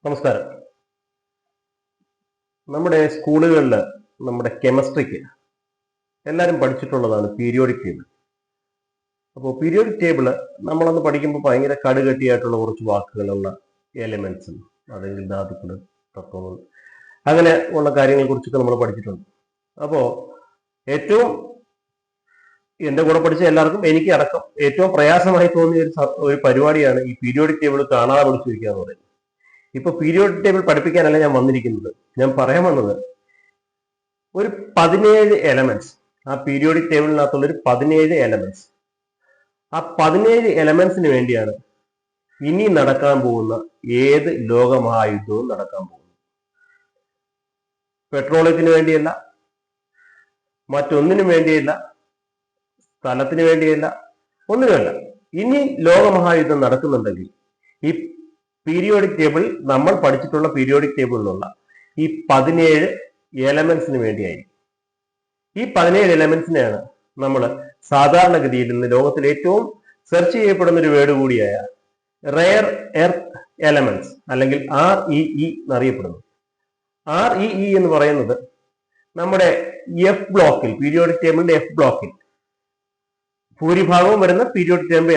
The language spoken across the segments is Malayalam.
നമസ്കാരം. നമ്മുടെ സ്കൂളുകളിൽ നമ്മുടെ കെമിസ്ട്രിക്ക് എല്ലാവരും പഠിച്ചിട്ടുള്ളതാണ് പീരിയോഡിക് ടേബിൾ. അപ്പോൾ പീരിയോഡിക് ടേബിള് നമ്മളന്ന് പഠിക്കുമ്പോൾ ഭയങ്കര കടുകട്ടിയായിട്ടുള്ള കുറച്ച് വാക്കുകളുള്ള എലിമെന്റ്സും അല്ലെങ്കിൽ ധാതുക്കൾ, തത്വങ്ങൾ, അങ്ങനെ ഉള്ള കാര്യങ്ങളെ കുറിച്ചൊക്കെ നമ്മൾ പഠിച്ചിട്ടുണ്ട്. അപ്പോൾ ഏറ്റവും എൻ്റെ കൂടെ പഠിച്ച എല്ലാവർക്കും എനിക്ക് അടക്കം ഏറ്റവും പ്രയാസമായി തോന്നിയ ഒരു പരിപാടിയാണ് ഈ പീരിയോഡിക് ടേബിൾ കാണാതെ പഠിച്ചു വയ്ക്കുക എന്ന് പറയുന്നത്. ഇപ്പൊ പീരിയോഡിക് ടേബിൾ പഠിപ്പിക്കാനല്ല ഞാൻ വന്നിരിക്കുന്നത്. ഞാൻ പറയാൻ വന്നത് ഒരു 17 എലമെന്റ്സ്, ആ പീരിയോഡിക് ടേബിളിനകത്തുള്ള ഒരു 17 എലമെന്റ്സ്, ആ 17 എലമെന്റ്സിന് വേണ്ടിയാണ് ഇനി നടക്കാൻ പോകുന്ന ഏത് ലോകമഹായുദ്ധവും നടക്കാൻ പോകുന്നത്. പെട്രോളിയത്തിന് വേണ്ടിയല്ല, മറ്റൊന്നിനും വേണ്ടിയല്ല, സ്ഥലത്തിന് വേണ്ടിയല്ല, ഒന്നിനുമല്ല. ഇനി ലോകമഹായുദ്ധം നടക്കുന്നുണ്ടെങ്കിൽ ഈ പീരിയോഡിക് ടേബിൾ, നമ്മൾ പഠിച്ചിട്ടുള്ള പീരിയോഡിക് ടേബിളിലുള്ള ഈ 17 എലമെന്റ്സിന് വേണ്ടിയായിരിക്കും. ഈ 17 എലമെന്റ്സിനെയാണ് നമ്മൾ സാധാരണഗതിയിൽ ഇന്ന് ലോകത്തിൽ ഏറ്റവും സെർച്ച് ചെയ്യപ്പെടുന്ന ഒരു വേർഡ് കൂടിയായ റെയർ എർത്ത് എലമെന്റ്സ് അല്ലെങ്കിൽ REE എന്നറിയപ്പെടുന്നു. REE എന്ന് പറയുന്നത് നമ്മുടെ എഫ് ബ്ലോക്കിൽ, പീരിയോഡിക് ടേബിളിന്റെ എഫ് ബ്ലോക്കിൽ ഭൂരിഭാഗവും വരുന്ന പീരിയോഡിക് ടേബിൾ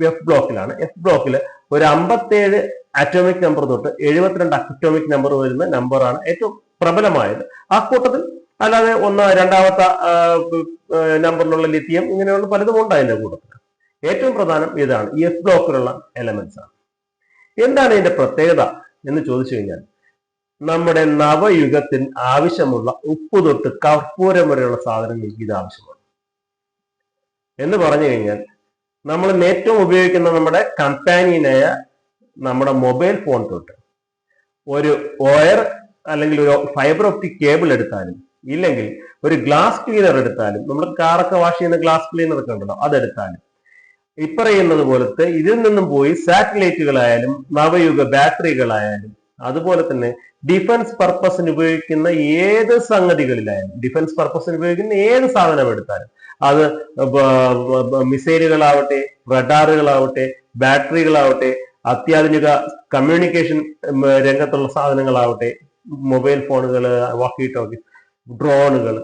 എഫ് ബ്ലോക്കിലാണ്. എഫ് ബ്ലോക്കിൽ ഒരു 57 അറ്റോമിക് നമ്പർ തൊട്ട് 72 അറ്റോമിക് നമ്പർ വരുന്ന നമ്പറാണ് ഏറ്റവും പ്രബലമായത്. ആ കൂട്ടത്തിൽ അല്ലാതെ രണ്ടാമത്തെ നമ്പറിലുള്ള ലിഥിയം, ഇങ്ങനെയുള്ള പലതും ഉണ്ട് അതിന്റെ കൂട്ടത്തിൽ. ഏറ്റവും പ്രധാനം ഇതാണ്, ഈ എഫ് ബ്ലോക്കിലുള്ള എലമെന്റ്സ് ആണ്. എന്താണ് ഇതിന്റെ പ്രത്യേകത എന്ന് ചോദിച്ചു കഴിഞ്ഞാൽ, നമ്മുടെ നവയുഗത്തിന് ആവശ്യമുള്ള ഉപ്പ് തൊട്ട് കർപ്പൂരം വരെയുള്ള സാധനങ്ങൾക്ക് ഇത് ആവശ്യമാണ്. എന്ന് പറഞ്ഞു കഴിഞ്ഞാൽ നമ്മൾ ഏറ്റവും ഉപയോഗിക്കുന്ന നമ്മുടെ കമ്പാനിയനായ നമ്മുടെ മൊബൈൽ ഫോൺ തൊട്ട് ഒരു വയർ അല്ലെങ്കിൽ ഒരു ഫൈബർ ഒപ്റ്റിക് കേബിൾ എടുത്താലും, ഇല്ലെങ്കിൽ ഒരു ഗ്ലാസ് ക്ലീനർ എടുത്താലും, നമ്മൾ കാറൊക്കെ വാഷ് ചെയ്യുന്ന ഗ്ലാസ് ക്ലീനർ ഒക്കെ ഉണ്ടല്ലോ, അതെടുത്താലും, ഇപ്പറയുന്നത് പോലത്തെ ഇതിൽ നിന്നും പോയി സാറ്റലൈറ്റുകളായാലും നവയുഗ ബാറ്ററികളായാലും, അതുപോലെ തന്നെ ഡിഫൻസ് പർപ്പസിന് ഉപയോഗിക്കുന്ന ഏത് സംഗതികളിലായാലും, ഡിഫൻസ് പർപ്പസിന് ഉപയോഗിക്കുന്ന ഏത് സാധനം എടുത്താലും, അത് മിസൈലുകളാവട്ടെ, റഡാറുകളാവട്ടെ, ബാറ്ററികളാവട്ടെ, അത്യാധുനിക കമ്മ്യൂണിക്കേഷൻ രംഗത്തുള്ള സാധനങ്ങളാവട്ടെ, മൊബൈൽ ഫോണുകൾ, വാക്കി ടോക്കി, ഡ്രോണുകൾ,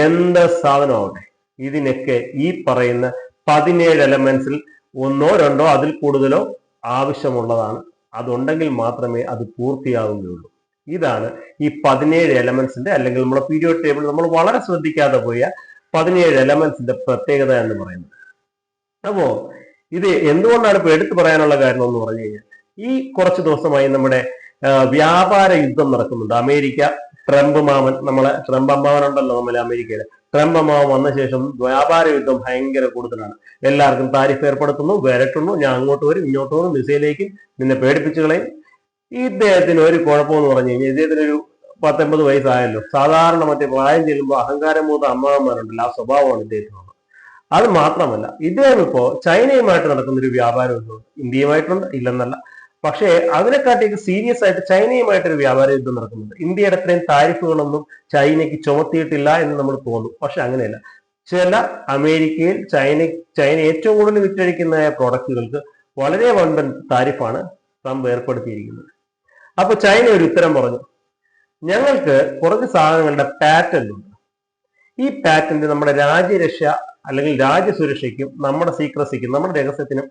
എന്ത് സാധനമാവട്ടെ, ഇതിനൊക്കെ ഈ പറയുന്ന 17 എലമെന്റ്സിൽ ഒന്നോ രണ്ടോ അതിൽ കൂടുതലോ ആവശ്യമുള്ളതാണ്. അതുണ്ടെങ്കിൽ മാത്രമേ അത് പൂർത്തിയാവുകയുള്ളൂ. ഇതാണ് ഈ 17 എലമെന്റ്സിന്റെ, അല്ലെങ്കിൽ നമ്മുടെ പീരിയോഡിക് ടേബിൾ നമ്മൾ വളരെ ശ്രദ്ധിക്കാതെ പോയ 17 എലമെന്റ്സിന്റെ പ്രത്യേകത എന്ന് പറയുന്നത്. അപ്പോ ഇത് എന്തുകൊണ്ടാണ് ഇപ്പൊ എടുത്തു പറയാനുള്ള കാരണം എന്ന് പറഞ്ഞു കഴിഞ്ഞാൽ, ഈ കുറച്ച് ദിവസമായി നമ്മുടെ വ്യാപാര യുദ്ധം നടക്കുന്നുണ്ട്. അമേരിക്ക, ട്രംപ് മാമൻ, ട്രംപ് അമ്മാവൻ ഉണ്ടല്ലോ നമ്മളെ അമേരിക്കയിലെ, ട്രംപ് അമ്മാവൻ വന്ന ശേഷം വ്യാപാര യുദ്ധം ഭയങ്കര കൂടുതലാണ്. എല്ലാവർക്കും താരിഫ് ഏർപ്പെടുത്തുന്നു, വരട്ടുന്നു, ഞാൻ അങ്ങോട്ട് വരും, ഇങ്ങോട്ട് വരും, മിസൈലേക്ക് നിന്നെ പേടിപ്പിച്ചു കളയും. ഇദ്ദേഹത്തിന് ഒരു കുഴപ്പമെന്ന് പറഞ്ഞു കഴിഞ്ഞാൽ, ഇദ്ദേഹത്തിനൊരു 19 വയസ്സായല്ലോ. സാധാരണ മറ്റേ പ്രായം ചെല്ലുമ്പോൾ അഹങ്കാരം മൂത്ത അമ്മാവന്മാരുണ്ടല്ലോ, ആ സ്വഭാവമാണ് ഇദ്ദേഹത്തിനുള്ളത്. അത് മാത്രമല്ല, ഇദ്ദേഹം ഇപ്പോ ചൈനയുമായിട്ട് നടക്കുന്ന ഒരു വ്യാപാര യുദ്ധം, ഇന്ത്യയുമായിട്ടുണ്ട് ഇല്ലെന്നല്ല, പക്ഷേ അതിനെക്കാട്ടിയൊക്കെ സീരിയസ് ആയിട്ട് ചൈനയുമായിട്ടൊരു വ്യാപാര യുദ്ധം നടക്കുന്നുണ്ട്. ഇന്ത്യയുടെ അത്രയും താരിഫുകളൊന്നും ചൈനയ്ക്ക് ചുമത്തിയിട്ടില്ല എന്ന് നമ്മൾ തോന്നും. പക്ഷെ അങ്ങനെയല്ല. ചില അമേരിക്കയിൽ ചൈന ഏറ്റവും കൂടുതൽ വിറ്റഴിക്കുന്ന പ്രോഡക്റ്റുകൾക്ക് വളരെ വൻപൻ താരിഫാണ് ട്രംപ് ഏർപ്പെടുത്തിയിരിക്കുന്നത്. അപ്പൊ ചൈന ഒരു ഉത്തരം പറഞ്ഞു, ഞങ്ങൾക്ക് കുറച്ച് സാധനങ്ങളുടെ പാറ്റന്റ് ഉണ്ട്. ഈ പാറ്റന്റ് നമ്മുടെ രാജ്യരക്ഷ അല്ലെങ്കിൽ രാജ്യസുരക്ഷയ്ക്കും നമ്മുടെ സീക്രസിക്കും, നമ്മുടെ രഹസ്യത്തിനും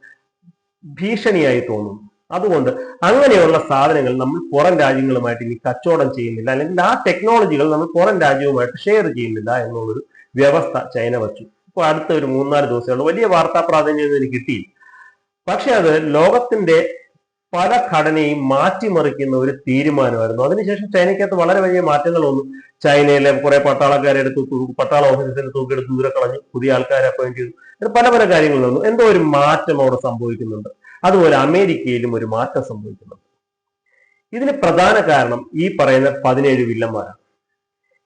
ഭീഷണിയായി തോന്നുന്നു. അതുകൊണ്ട് അങ്ങനെയുള്ള സാധനങ്ങൾ നമ്മൾ പുറം രാജ്യങ്ങളുമായിട്ട് ഇനി കച്ചവടം ചെയ്യുന്നില്ല, അല്ലെങ്കിൽ ആ ടെക്നോളജികൾ നമ്മൾ പുറം രാജ്യവുമായിട്ട് ഷെയർ ചെയ്യുന്നില്ല എന്നുള്ളൊരു വ്യവസ്ഥ ചൈന വച്ചു. ഇപ്പോൾ അടുത്ത ഒരു 3-4 ദിവസമുള്ള വലിയ വാർത്താ പ്രാധാന്യം എനിക്ക് കിട്ടിയില്ല. പക്ഷെ അത് ലോകത്തിന്റെ പല ഘടനയും മാറ്റിമറിക്കുന്ന ഒരു തീരുമാനമായിരുന്നു. അതിനുശേഷം ചൈനയ്ക്കകത്ത് വളരെ വലിയ മാറ്റങ്ങൾ വന്നു. ചൈനയിലെ കുറെ പട്ടാളക്കാരെ പട്ടാള ഓഫീസറിനെ തൂക്കിയെടുത്ത് ദൂരെ കളഞ്ഞു, പുതിയ ആൾക്കാരെ അപ്പോയിന്റ് ചെയ്തു, പല പല കാര്യങ്ങൾ വന്നു. എന്തോ ഒരു മാറ്റം അവിടെ സംഭവിക്കുന്നുണ്ട്. അതുപോലെ അമേരിക്കയിലും ഒരു മാറ്റം സംഭവിക്കുന്നുണ്ട്. ഇതിന് പ്രധാന കാരണം ഈ പറയുന്ന 17 വില്ലന്മാരാണ്.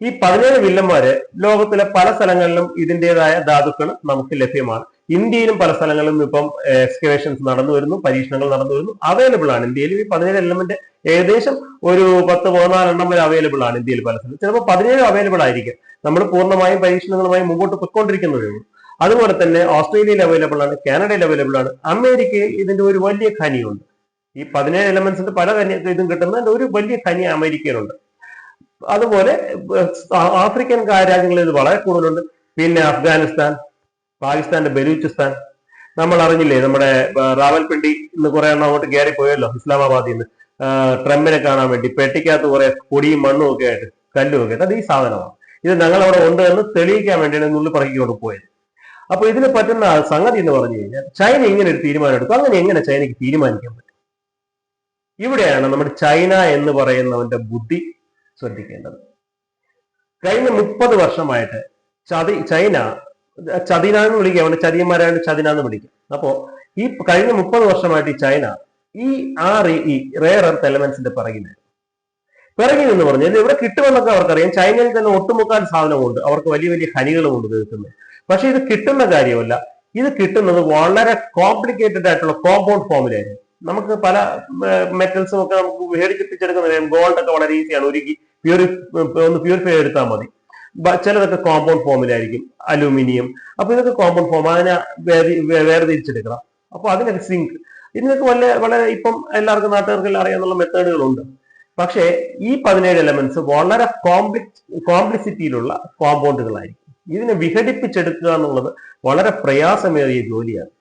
ഈ 17 വില്ലന്മാര് ലോകത്തിലെ പല സ്ഥലങ്ങളിലും ഇതിൻ്റെതായ ധാതുക്കൾ നമുക്ക് ലഭ്യമാണ്. ഇന്ത്യയിലും പല സ്ഥലങ്ങളിലും ഇപ്പം എക്സ്കവേഷൻസ് നടന്നു വരുന്നു, പരീക്ഷണങ്ങൾ നടന്നു വരുന്നു, അവൈലബിൾ ആണ്. ഇന്ത്യയിൽ ഈ 17 എലമെന്റ് ഏകദേശം ഒരു 10-14 എണ്ണം വരെ അവൈലബിൾ ആണ് ഇന്ത്യയിൽ പല സ്ഥലത്തും. ചിലപ്പോൾ 17 അവൈലബിൾ ആയിരിക്കും. നമ്മൾ പൂർണ്ണമായും പരീക്ഷണങ്ങളുമായി മുമ്പോട്ട് പൊയ്ക്കൊണ്ടിരിക്കുന്നതേ ഉള്ളൂ. അതുപോലെ തന്നെ ഓസ്ട്രേലിയയിൽ അവൈലബിൾ ആണ്, കാനഡയിൽ അവൈലബിൾ ആണ്, അമേരിക്കയിൽ ഇതിന്റെ ഒരു വലിയ ഖനിയുണ്ട്. ഈ 17 എലമെന്റ്സിന്റെ പല ഇതും കിട്ടുന്ന ഒരു വലിയ ഖനി അമേരിക്കയിലുണ്ട്. അതുപോലെ ആഫ്രിക്കൻ രാജ്യങ്ങളിൽ ഇത് വളരെ കൂടുതലുണ്ട്. പിന്നെ അഫ്ഗാനിസ്ഥാൻ, പാകിസ്ഥാന്റെ ബലൂചിസ്ഥാൻ, നമ്മൾ അറിഞ്ഞില്ലേ നമ്മുടെ റാവൽപിണ്ടി ഇന്ന് കുറെ എണ്ണം അങ്ങോട്ട് കയറി പോയല്ലോ ഇസ്ലാമാബാദിൽ നിന്ന് ട്രംപിനെ കാണാൻ വേണ്ടി. പെട്ടിക്കകത്ത് കുറെ പൊടിയും മണ്ണും ഒക്കെ ആയിട്ട് കല്ലും ഒക്കെ ആയിട്ട്. അത് ഈ സാധനമാണ്. ഇത് ഞങ്ങളവിടെ ഉണ്ട് എന്ന് തെളിയിക്കാൻ വേണ്ടിയാണ് നുള്ളി പറക്കിക്കൊണ്ട് പോയത്. അപ്പൊ ഇതിന് പറ്റുന്ന സംഗതി എന്ന് പറഞ്ഞു കഴിഞ്ഞാൽ ചൈന ഇങ്ങനെ ഒരു തീരുമാനം എടുക്കും. അങ്ങനെ എങ്ങനെ ചൈനയ്ക്ക് തീരുമാനിക്കാൻ പറ്റും? ഇവിടെയാണ് നമ്മുടെ ചൈന എന്ന് പറയുന്നവന്റെ ബുദ്ധി ശ്രദ്ധിക്കേണ്ടത്. കഴിഞ്ഞ 30 വർഷമായിട്ട് ചൈന ചതിനാന്ന് വിളിക്കുക, അവന്റെ ചതിയന്മാരായിട്ട് ചതിനാന്ന് വിളിക്കും. അപ്പോ ഈ കഴിഞ്ഞ 30 വർഷമായിട്ട് ഈ ചൈന ഈ റെയർ എർത്ത് എലമെന്റ്സിന്റെ പിറകിൽ എന്ന് പറഞ്ഞാൽ ഇവിടെ കിട്ടുമെന്നൊക്കെ അവർക്കറിയാം. ചൈനയിൽ തന്നെ ഒട്ടുമുക്കാൽ സാധനമുണ്ട്, അവർക്ക് വലിയ വലിയ ഖനികളും ഉണ്ട് തീർക്കുന്നത്. പക്ഷെ ഇത് കിട്ടുന്ന കാര്യമല്ല, ഇത് കിട്ടുന്നത് വളരെ കോംപ്ലിക്കേറ്റഡ് ആയിട്ടുള്ള കോമ്പൗണ്ട് ഫോമിലായിരുന്നു. നമുക്ക് പല മെറ്റൽസും ഒക്കെ നമുക്ക് മേടിച്ചെടുക്കുന്ന ഗോൾഡ് ഒക്കെ വളരെ ഈസിയാണ്, ഒരുക്കി ഒന്ന് പ്യൂരിഫൈ എടുത്താൽ മതി. ചിലതൊക്കെ കോമ്പൗണ്ട് ഫോമിലായിരിക്കും, അലൂമിനിയം. അപ്പൊ ഇതൊക്കെ കോമ്പൗണ്ട് ഫോം, അതിനെ വേർതിരിച്ചെടുക്കണം. അപ്പൊ അതിനൊക്കെ സിങ്ക്, ഇതിനൊക്കെ വളരെ ഇപ്പം എല്ലാവർക്കും നാട്ടുകാർക്കെല്ലാം അറിയാവുന്ന മെത്തേഡുകളുണ്ട്. പക്ഷേ ഈ 17 എലമെന്റ്സ് വളരെ കോംപ്ലിസിറ്റിയിലുള്ള കോമ്പൗണ്ടുകളായിരിക്കും. ഇതിനെ വിഘടിപ്പിച്ചെടുക്കുക എന്നുള്ളത് വളരെ പ്രയാസമേറിയ ജോലിയാണ്.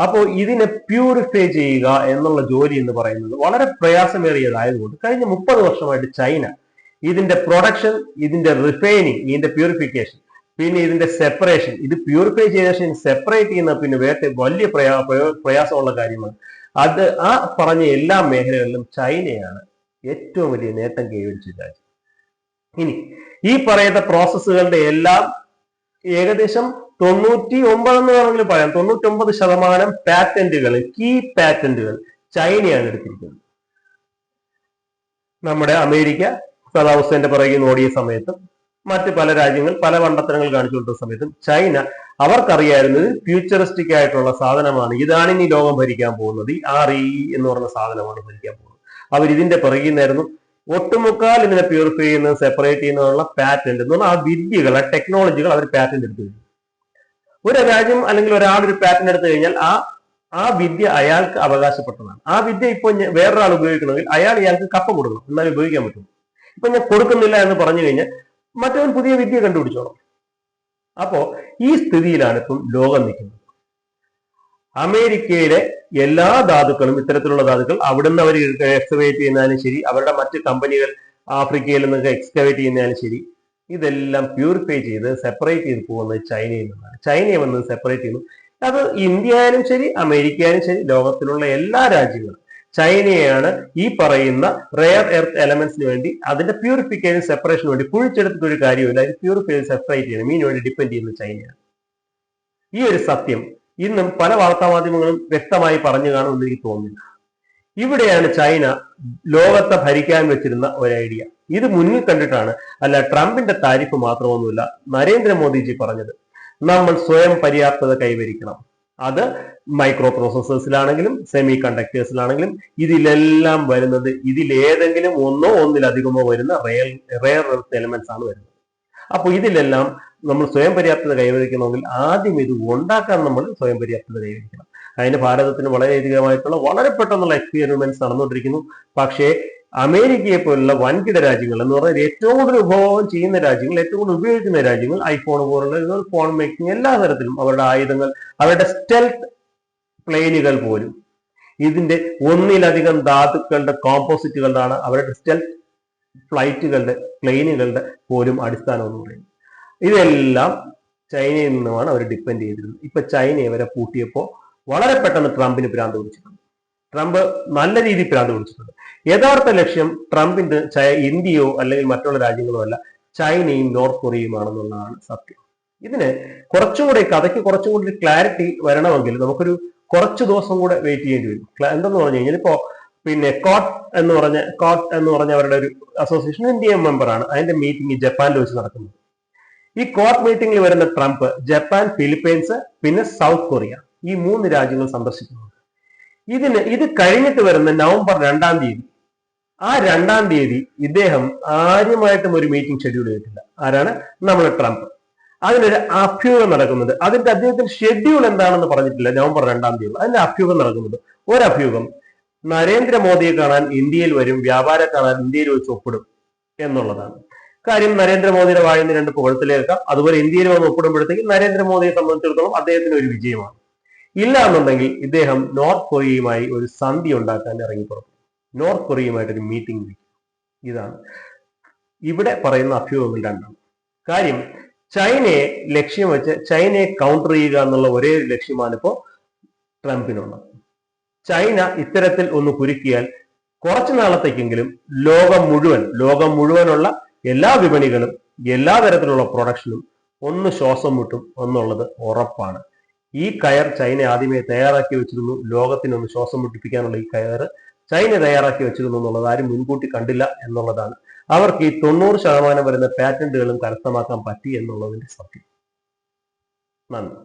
അപ്പോൾ ഇതിനെ പ്യൂരിഫൈ ചെയ്യുക എന്നുള്ള ജോലി എന്ന് പറയുന്നത് വളരെ പ്രയാസമേറിയതായതുകൊണ്ട് കഴിഞ്ഞ 30 വർഷമായിട്ട് ചൈന ഇതിന്റെ പ്രൊഡക്ഷൻ, ഇതിന്റെ റിഫൈനിങ്, ഇതിന്റെ പ്യൂരിഫിക്കേഷൻ, പിന്നെ ഇതിന്റെ സെപ്പറേഷൻ, ഇത് പ്യൂരിഫൈ ചെയ്ത ശേഷം സെപ്പറേറ്റ് ചെയ്യുന്ന പിന്നെ വലിയ പ്രയാസമുള്ള കാര്യമാണ്. അത് ആ പറഞ്ഞ എല്ലാ മേഖലകളിലും ചൈനയാണ് ഏറ്റവും വലിയ നേട്ടം കൈവരിച്ച രാജ്യം. ഇനി ഈ പറയുന്ന പ്രോസസ്സുകളുടെ എല്ലാം ഏകദേശം 99 എന്ന് വേണമെങ്കിൽ പറയാം, 99% പാറ്റന്റുകൾ, കീ പാറ്റന്റുകൾ ചൈനയാണ് എടുത്തിരിക്കുന്നത്. നമ്മുടെ അമേരിക്ക സദാം ഹുസൈന്റെ പിറകിൽ ഓടിയ സമയത്തും മറ്റ് പല രാജ്യങ്ങൾ പല വണ്ടത്തരങ്ങൾ കാണിച്ചുകൊണ്ടിരുന്ന സമയത്തും ചൈന അവർക്കറിയായിരുന്നത് ഫ്യൂച്ചറിസ്റ്റിക് ആയിട്ടുള്ള സാധനമാണ്, ഇതാണ് ഇനി ലോകം ഭരിക്കാൻ പോകുന്നത്, ഈ എന്ന് പറഞ്ഞ സാധനമാണ് ഭരിക്കാൻ പോകുന്നത്. അവർ ഇതിന്റെ പിറകിൽ നിന്നായിരുന്നു ഒട്ടുമുക്കാൽ ഇതിനെ പ്യൂരിഫൈ ചെയ്യുന്നത്, സെപ്പറേറ്റ് ചെയ്യുന്നതിനുള്ള പാറ്റന്റ് എന്ന് പറഞ്ഞാൽ ആ വിദ്യകൾ, ആ ടെക്നോളജികൾ അവർ പാറ്റന്റ് എടുത്തു കഴിഞ്ഞു. ഒരു രാജ്യം അല്ലെങ്കിൽ ഒരാളൊരു പാറ്റന്റ് എടുത്തു കഴിഞ്ഞാൽ ആ വിദ്യ അയാൾക്ക് അവകാശപ്പെട്ടതാണ്. ആ വിദ്യ ഇപ്പൊ വേറൊരാൾ ഉപയോഗിക്കണമെങ്കിൽ ഇയാൾക്ക് കപ്പ കൊടുക്കണം, എന്നാൽ ഉപയോഗിക്കാൻ പറ്റും. ഇപ്പൊ ഞാൻ കൊടുക്കുന്നില്ല എന്ന് പറഞ്ഞു കഴിഞ്ഞാൽ മറ്റവൻ പുതിയ വിദ്യ കണ്ടുപിടിച്ചോളാം. അപ്പോ ഈ സ്ഥിതിയിലാണ് ഇപ്പം ലോകം നിൽക്കുന്നത്. അമേരിക്കയിലെ എല്ലാ ധാതുക്കളും, ഇത്തരത്തിലുള്ള ധാതുക്കൾ അവിടുന്ന് അവർ എക്സ്കവേറ്റ് ചെയ്യുന്നതിനും ശരി, അവരുടെ മറ്റ് കമ്പനികൾ ആഫ്രിക്കയിൽ നിന്നൊക്കെ എക്സ്കവേറ്റ് ചെയ്യുന്നതിനും ശരി, ഇതെല്ലാം പ്യൂരിഫൈ ചെയ്ത് സെപ്പറേറ്റ് ചെയ്ത് പോകുന്നത് ചൈനയിൽ നിന്നാണ്. ചൈനയെ വന്ന് സെപ്പറേറ്റ് ചെയ്യുന്നു. അത് ഇന്ത്യ ആയാലും ശരി, അമേരിക്ക ആയാലും ശരി, ലോകത്തിലുള്ള എല്ലാ രാജ്യങ്ങളും ചൈനയാണ് ഈ പറയുന്ന റെയർ എർത്ത് എലമെന്റ്സിന് വേണ്ടി, അതിന്റെ പ്യൂരിഫിക്കേഷൻ സെപ്പറേഷന് വേണ്ടി കുഴിച്ചെടുത്തിട്ട് ഒരു കാര്യമില്ല. ഇത് പ്യൂരിഫൈ സെപ്പറേറ്റ് ചെയ്യണം, ഇതിനു വേണ്ടി ഡിപ്പെൻഡ് ചെയ്യുന്നത് ചൈനയാണ്. ഈ ഒരു സത്യം ഇന്നും പല വാർത്താമാധ്യമങ്ങളും വ്യക്തമായി പറഞ്ഞു കാണുമെന്ന് എനിക്ക് തോന്നുന്നില്ല. ഇവിടെയാണ് ചൈന ലോകത്തെ ഭരിക്കാൻ വെച്ചിരുന്ന ഒരു ഐഡിയ. ഇത് മുന്നിൽ കണ്ടിട്ടാണ്, അല്ല ട്രംപിന്റെ താരിഫ് മാത്രമൊന്നുമില്ല നരേന്ദ്രമോദിജി പറഞ്ഞത്, നമ്മൾ സ്വയം പര്യാപ്തത കൈവരിക്കണം. അത് മൈക്രോ പ്രോസസ്സേഴ്സിലാണെങ്കിലും സെമി കണ്ടക്ടേഴ്സിലാണെങ്കിലും ഇതിലെല്ലാം വരുന്നത്, ഇതിലേതെങ്കിലും ഒന്നോ ഒന്നിലധികമോ വരുന്ന റെയർ എർത്ത് എലമെന്റ്സ് ആണ് വരുന്നത്. അപ്പൊ ഇതിലെല്ലാം നമ്മൾ സ്വയം പര്യാപ്തത കൈവരിക്കണമെങ്കിൽ ആദ്യം ഇത് ഉണ്ടാക്കാൻ നമ്മൾ സ്വയം പര്യാപ്തത കൈവരിക്കണം. അതിന് ഭാരതത്തിന് വളരെയധികമായിട്ടുള്ള വളരെ പെട്ടെന്നുള്ള എക്സ്പെരിമെന്റ്സ് നടന്നുകൊണ്ടിരിക്കുന്നു. പക്ഷേ അമേരിക്കയെ പോലുള്ള വൻകിട രാജ്യങ്ങൾ എന്ന് പറഞ്ഞാൽ ഏറ്റവും കൂടുതൽ ഉപഭോഗം ചെയ്യുന്ന രാജ്യങ്ങൾ, ഏറ്റവും കൂടുതൽ ഉപയോഗിക്കുന്ന രാജ്യങ്ങൾ, ഐഫോൺ പോലുള്ള ഫോൺ മേക്കിംഗ് എല്ലാ തരത്തിലും അവരുടെ ആയുധങ്ങൾ, അവരുടെ സ്റ്റെൽത്ത് പ്ലെയിനുകൾ പോലും ഇതിന്റെ ഒന്നിലധികം ധാതുക്കളുടെ കോമ്പോസിറ്റുകളുടെ അവരുടെ സ്റ്റെൽത്ത് ഫ്ലൈറ്റുകളുടെ പ്ലെയിനുകളുടെ പോലും അടിസ്ഥാനം എന്ന് പറയുന്നത്. ഇതെല്ലാം ചൈനയിൽ നിന്നുമാണ് അവർ ഡിപ്പെൻഡ് ചെയ്തിരുന്നത്. ഇപ്പൊ ചൈനയെ വരെ പൂട്ടിയപ്പോൾ വളരെ പെട്ടെന്ന് ട്രംപിന് ഭ്രാന്ത് പിടിച്ചിട്ടുണ്ട്. ട്രംപ് നല്ല രീതിയിൽ ഭ്രാന്ത് പിടിച്ചിട്ടുണ്ട്. യഥാർത്ഥ ലക്ഷ്യം ട്രംപിന്റെ ഇന്ത്യയോ അല്ലെങ്കിൽ മറ്റുള്ള രാജ്യങ്ങളോ അല്ല, ചൈനയും നോർത്ത് കൊറിയയുമാണെന്നുള്ളതാണ് സത്യം. ഇതിന് കഥയ്ക്ക് കുറച്ചും കൂടി ക്ലാരിറ്റി വരണമെങ്കിൽ നമുക്കൊരു കുറച്ച് ദിവസം കൂടെ വെയിറ്റ് ചെയ്യേണ്ടി വരും. എന്തെന്ന് പറഞ്ഞു കഴിഞ്ഞാൽ ഇപ്പോ പിന്നെ കോട്ട് എന്ന് പറഞ്ഞ അവരുടെ ഒരു അസോസിയേഷൻ ഇന്ത്യ മെമ്പറാണ്. അതിന്റെ മീറ്റിംഗ് ജപ്പാനിൽ വെച്ച് നടക്കുന്നത്. ഈ കോട്ട് മീറ്റിംഗിൽ വരുന്ന ട്രംപ് ജപ്പാൻ, ഫിലിപ്പൈൻസ്, പിന്നെ സൗത്ത് കൊറിയ, ഈ 3 രാജ്യങ്ങൾ സന്ദർശിക്കുന്നുണ്ട്. ഇത് കഴിഞ്ഞിട്ട് വരുന്ന നവംബർ 2-ാം തീയതി, ആ 2-ാം തീയതി ഇദ്ദേഹം ആരുമായിട്ടും ഒരു മീറ്റിംഗ് ഷെഡ്യൂൾ ചെയ്തിട്ടില്ല. ആരാണ്? നമ്മുടെ ട്രംപ്. അതിനൊരു അഭ്യൂഹം നടക്കുന്നുണ്ട്. അതിന്റെ അദ്ദേഹത്തിന്റെ ഷെഡ്യൂൾ എന്താണെന്ന് പറഞ്ഞിട്ടില്ല. നവംബർ 2-ാം തീയതി അതിന്റെ അഭ്യൂഹം നടക്കുന്നുണ്ട്. ഒരഭ്യൂഹം, നരേന്ദ്രമോദിയെ കാണാൻ ഇന്ത്യയിൽ വരും, വ്യാപാര കാണാൻ ഇന്ത്യയിൽ വെച്ച് ഒപ്പിടും എന്നുള്ളതാണ് കാര്യം. നരേന്ദ്രമോദിയുടെ വായിൽ നിന്ന് രണ്ട് പുകഴ്ത്തിലേക്കാം. അതുപോലെ ഇന്ത്യയിൽ വന്ന് ഒപ്പിടുമ്പോഴത്തേക്ക് നരേന്ദ്രമോദിയെ സംബന്ധിച്ചിടത്തോളം അദ്ദേഹത്തിന് ഒരു വിജയമാണ്. ഇല്ല എന്നുണ്ടെങ്കിൽ ഇദ്ദേഹം നോർത്ത് കൊറിയയുമായി ഒരു സന്ധി ഉണ്ടാക്കാൻ ഇറങ്ങിപ്പുറത്തു. നോർത്ത് കൊറിയയുമായിട്ട് ഒരു മീറ്റിംഗ് വിളിക്കും. ഇതാണ് ഇവിടെ പറയുന്ന അഭ്യൂഹങ്ങൾ രണ്ടാണ്. കാര്യം, ചൈനയെ ലക്ഷ്യം വെച്ച് ചൈനയെ കൗണ്ടർ ചെയ്യുക എന്നുള്ള ഒരേ ഒരു ലക്ഷ്യമാണ് ഇപ്പോൾ ട്രംപിനുള്ളത്. ചൈന ഇത്തരത്തിൽ ഒന്ന് കുരുക്കിയാൽ കുറച്ചു നാളത്തേക്കെങ്കിലും ലോകം മുഴുവനുള്ള എല്ലാ വിപണികളും എല്ലാ തരത്തിലുള്ള പ്രൊഡക്ഷനും ഒന്ന് ശ്വാസം മുട്ടും എന്നുള്ളത് ഉറപ്പാണ്. ഈ കയർ ചൈന ആദ്യമേ തയ്യാറാക്കി വെച്ചിരുന്നു. ലോകത്തിനൊന്ന് ശ്വാസം മുട്ടിപ്പിക്കാനുള്ള ഈ കയർ ചൈന തയ്യാറാക്കി വെച്ചിരുന്നു എന്നുള്ളത് ആരും മുൻകൂട്ടി കണ്ടില്ല എന്നുള്ളതാണ്. അവർക്ക് ഈ 90% വരുന്ന പാറ്റന്റുകളും കരസ്ഥമാക്കാൻ പറ്റി എന്നുള്ളതിന്റെ സത്യം. നന്ദി.